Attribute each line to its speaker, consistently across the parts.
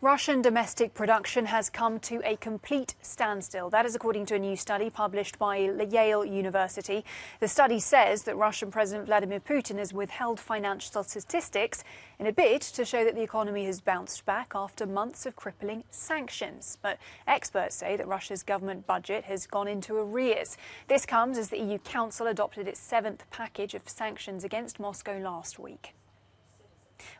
Speaker 1: Russian domestic production has come to a complete standstill. That is according to a new study published by Yale University. The study says that Russian President Vladimir Putin has withheld financial statistics in a bid to show that the economy has bounced back after months of crippling sanctions. But experts say that Russia's government budget has gone into arrears. This comes as the EU Council adopted its seventh package of sanctions against Moscow last week.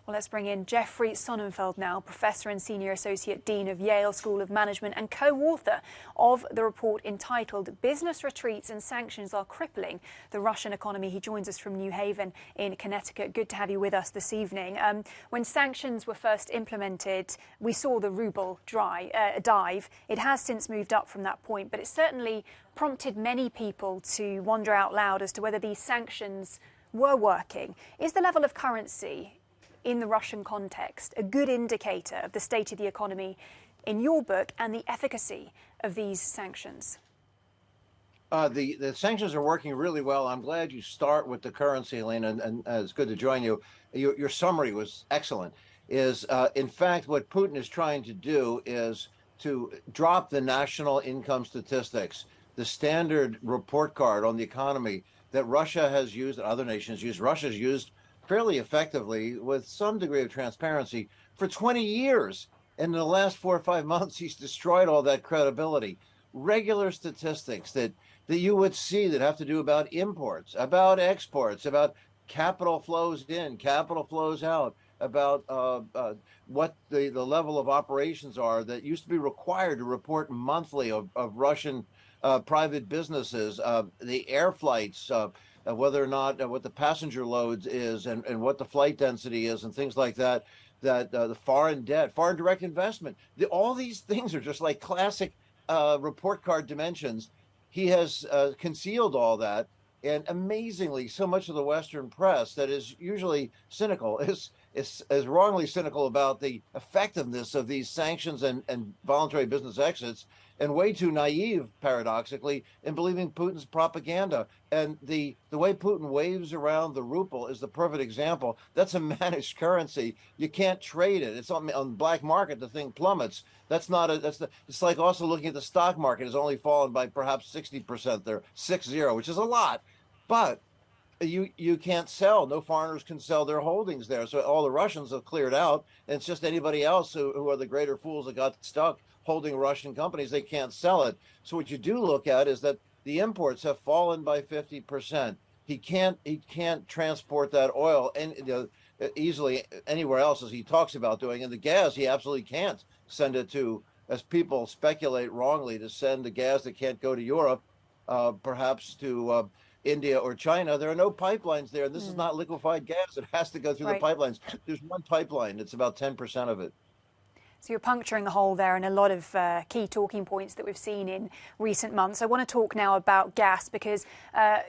Speaker 1: Well, let's bring in Jeffrey Sonnenfeld now, Professor and Senior Associate Dean of Yale School of Management and co-author of the report entitled Business Retreats and Sanctions Are Crippling the Russian Economy. He joins us from New Haven in Connecticut. Good to have you with us this evening. When sanctions were first implemented, we saw the ruble dive. It has since moved up from that point, but it certainly prompted many people to wonder out loud as to whether these sanctions were working. Is the level of currency in the Russian context a good indicator of the state of the economy in your book and the efficacy of these sanctions?
Speaker 2: The sanctions are working really well. I'm glad you start with the currency, Elena, and it's good to join you. Your summary was excellent. In fact, what Putin is trying to do is to drop the national income statistics, the standard report card on the economy that Russia has used and other nations use. Russia's used fairly effectively with some degree of transparency for 20 years. And in the last 4 or 5 months, he's destroyed all that credibility. Regular statistics that you would see that have to do about imports, about exports, about capital flows in, capital flows out, about what the level of operations are that used to be required to report monthly of Russian private businesses, the air flights, whether or not what the passenger loads is and what the flight density is and things like that, the foreign debt, foreign direct investment, all these things are just like classic report card dimensions. He has concealed all that. And amazingly, so much of the Western press that is usually cynical is wrongly cynical about the effectiveness of these sanctions and voluntary business exits, and way too naive, paradoxically, in believing Putin's propaganda. And the way Putin waves around the ruble is the perfect example. That's a managed currency. You can't trade it. It's on the black market. The thing plummets. It's like also looking at the stock market has only fallen by perhaps 60% there, 60, which is a lot. But you can't sell. No foreigners can sell their holdings there. So all the Russians have cleared out. And it's just anybody else who are the greater fools that got stuck holding Russian companies. They can't sell it. So what you do look at is that the imports have fallen by 50%. He can't transport that oil easily anywhere else, as he talks about doing. And the gas, he absolutely can't send it to, as people speculate wrongly, to send the gas that can't go to Europe, perhaps to India or China. There are no pipelines there. This is not liquefied gas. It has to go through the pipelines. There's one pipeline. It's about 10% of it.
Speaker 1: So you're puncturing a hole there in a lot of key talking points that we've seen in recent months. I want to talk now about gas because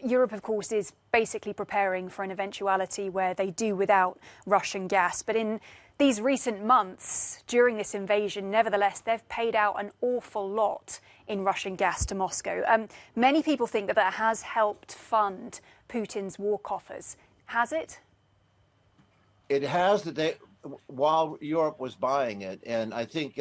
Speaker 1: Europe, of course, is basically preparing for an eventuality where they do without Russian gas. But in these recent months, during this invasion, nevertheless, they've paid out an awful lot in Russian gas to Moscow. Many people think that that has helped fund Putin's war coffers. Has it?
Speaker 2: It has while Europe was buying it. And I think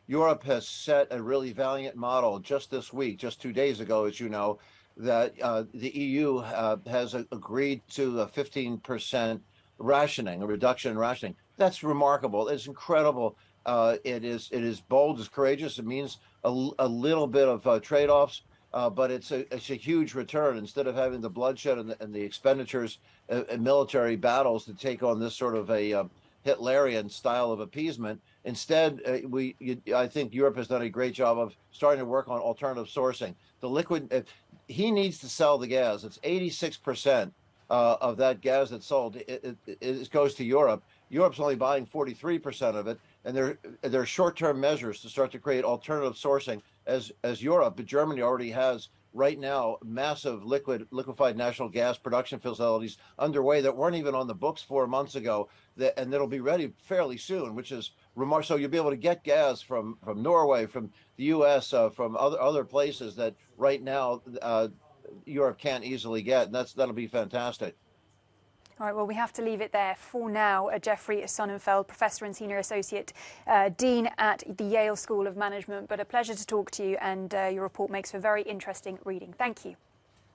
Speaker 2: Europe has set a really valiant model just this week, just 2 days ago, as you know, that the EU has agreed to a 15% rationing, a reduction in rationing. That's remarkable. It's incredible. It is bold, it's courageous. It means a little bit of trade-offs, but it's a huge return. Instead of having the bloodshed and the expenditures in military battles to take on this sort of a Hitlerian style of appeasement, instead, I think Europe has done a great job of starting to work on alternative sourcing. The liquid, he needs to sell the gas. It's 86% of that gas that's sold. It goes to Europe. Europe's only buying 43% of it, and there are short-term measures to start to create alternative sourcing as Europe. But Germany already has right now massive liquefied natural gas production facilities underway that weren't even on the books 4 months ago, and that'll be ready fairly soon, which is remarkable. So you'll be able to get gas from Norway, from the U.S., from other places that right now Europe can't easily get, and that'll be fantastic.
Speaker 1: All right, well, we have to leave it there for now. Jeffrey Sonnenfeld, Professor and Senior Associate Dean at the Yale School of Management. But a pleasure to talk to you, and your report makes for very interesting reading. Thank you.